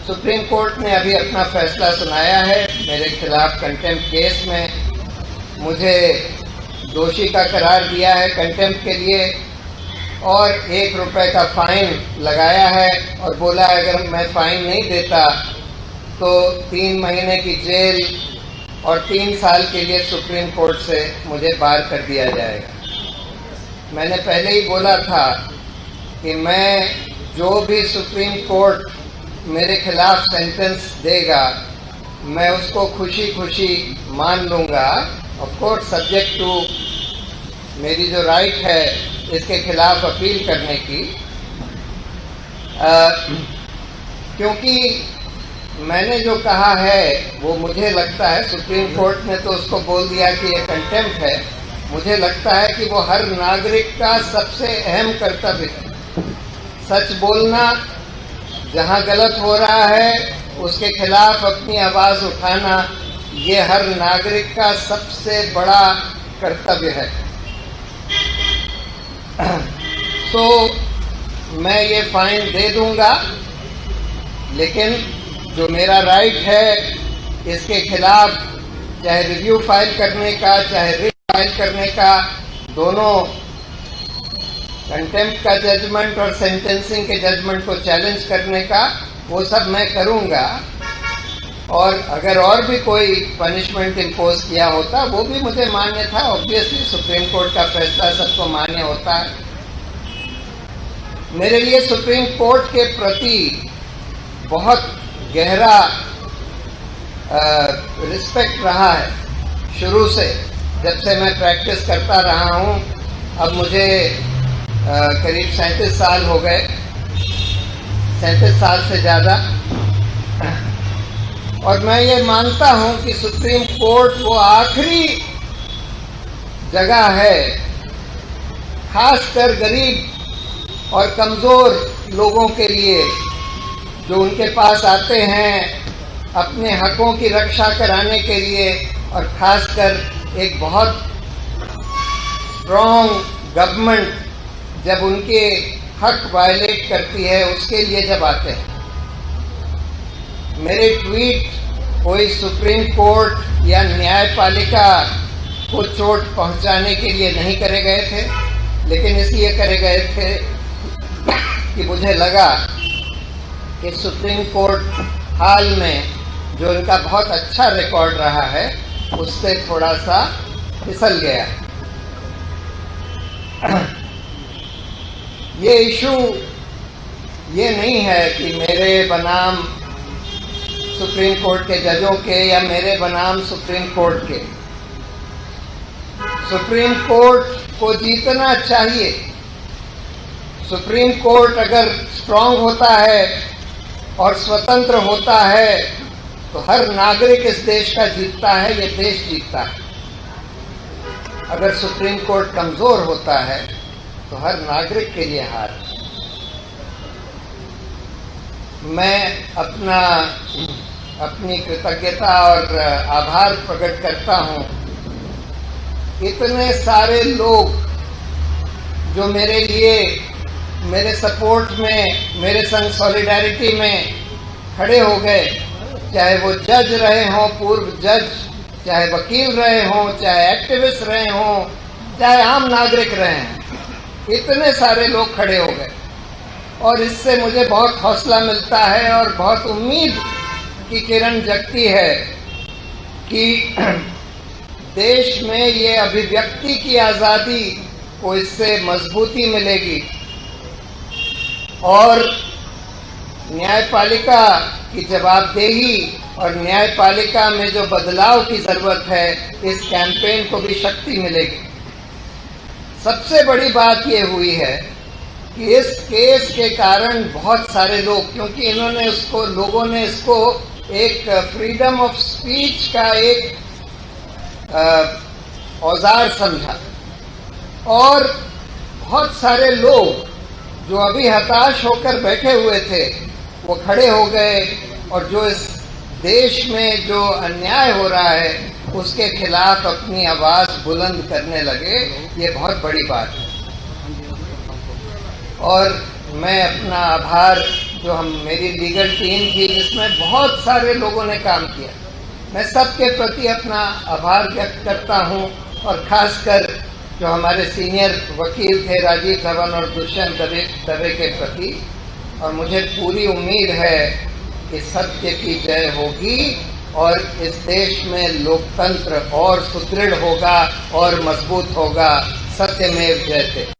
Supreme court ने अभी अपना फैसला सुनाया है। मेरे खिलाफ कंटेम्प्ट केस में मुझे दोषी का करार दिया है कंटेम्प्ट के लिए, और 1 रुपए का फाइन लगाया है और बोला है अगर मैं फाइन नहीं देता तो 3 महीने की जेल और 3 साल के लिए सुप्रीम कोर्ट से मुझे बाहर कर दिया जाएगा। मैंने पहले ही बोला था कि मैं जो भी सुप्रीम कोर्ट मेरे खिलाफ सेंटेंस देगा मैं उसको खुशी खुशी मान लूँगा, ऑफ कोर्स सब्जेक्ट टू मेरी जो राइट है इसके खिलाफ अपील करने की, क्योंकि मैंने जो कहा है वो मुझे लगता है, सुप्रीम कोर्ट ने तो उसको बोल दिया कि ये कंटेम्प्ट है, मुझे लगता है कि वो हर नागरिक का सबसे अहम कर्तव्य है। सच बोलना, जहाँ गलत हो रहा है उसके खिलाफ अपनी आवाज़ उठाना, ये हर नागरिक का सबसे बड़ा कर्तव्य है। तो मैं ये फाइन दे दूंगा, लेकिन जो मेरा राइट है इसके खिलाफ चाहे रिव्यू फाइल करने का चाहे रिट फाइल करने का, दोनों कंटेम्प्ट का जजमेंट और सेंटेंसिंग के जजमेंट को चैलेंज करने का, वो सब मैं करूंगा। और अगर और भी कोई पनिशमेंट इम्पोज किया होता वो भी मुझे मान्य था। ऑब्वियसली सुप्रीम कोर्ट का फैसला सबको मान्य होता है। मेरे लिए सुप्रीम कोर्ट के प्रति बहुत गहरा रिस्पेक्ट रहा है शुरू से, जब से मैं प्रैक्टिस करता रहा हूँ। अब मुझे करीब 37 साल हो गए, 37 साल से ज़्यादा, और मैं ये मानता हूँ कि सुप्रीम कोर्ट वो आखिरी जगह है खासकर गरीब और कमज़ोर लोगों के लिए, जो उनके पास आते हैं अपने हकों की रक्षा कराने के लिए, और खासकर एक बहुत स्ट्रॉन्ग गवर्नमेंट जब उनके हक वायलेट करती है उसके लिए जब आते हैं। मेरे ट्वीट कोई सुप्रीम कोर्ट या न्यायपालिका को चोट पहुंचाने के लिए नहीं करे गए थे, लेकिन इसलिए करे गए थे कि मुझे लगा कि सुप्रीम कोर्ट हाल में जो इनका बहुत अच्छा रिकॉर्ड रहा है उससे थोड़ा सा फिसल गया। ये इशू ये नहीं है कि मेरे बनाम सुप्रीम कोर्ट के जजों के या मेरे बनाम सुप्रीम कोर्ट के। सुप्रीम कोर्ट को जीतना चाहिए। सुप्रीम कोर्ट अगर स्ट्रांग होता है और स्वतंत्र होता है तो हर नागरिक इस देश का जीतता है, ये देश जीतता है। अगर सुप्रीम कोर्ट कमजोर होता है तो हर नागरिक के लिए हार। मैं अपनी कृतज्ञता और आभार प्रकट करता हूँ। इतने सारे लोग जो मेरे लिए, मेरे सपोर्ट में, मेरे संग सॉलिडारिटी में खड़े हो गए, चाहे वो जज रहे हों, पूर्व जज, चाहे वकील रहे हों, चाहे एक्टिविस्ट रहे हों, चाहे आम नागरिक रहे हों, इतने सारे लोग खड़े हो गए। और इससे मुझे बहुत हौसला मिलता है और बहुत उम्मीद की किरण जगती है कि देश में ये अभिव्यक्ति की आज़ादी को इससे मजबूती मिलेगी और न्यायपालिका की जवाबदेही और न्यायपालिका में जो बदलाव की ज़रूरत है, इस कैंपेन को भी शक्ति मिलेगी। सबसे बड़ी बात ये हुई है कि इस केस के कारण बहुत सारे लोग, क्योंकि इन्होंने उसको, लोगों ने इसको एक फ्रीडम ऑफ स्पीच का एक औजार समझा, और बहुत सारे लोग जो अभी हताश होकर बैठे हुए थे वो खड़े हो गए और जो इस देश में जो अन्याय हो रहा है उसके खिलाफ अपनी आवाज़ बुलंद करने लगे। ये बहुत बड़ी बात है और मैं अपना आभार जो मेरी लीगल टीम थी, जिसमें बहुत सारे लोगों ने काम किया, मैं सबके प्रति अपना आभार व्यक्त करता हूं। और खासकर जो हमारे सीनियर वकील थे राजीव धवन और दुष्यंत दवे के प्रति। और मुझे पूरी उम्मीद है कि सत्य की जय होगी और इस देश में लोकतंत्र और सुदृढ़ होगा और मजबूत होगा। सत्यमेव जयते।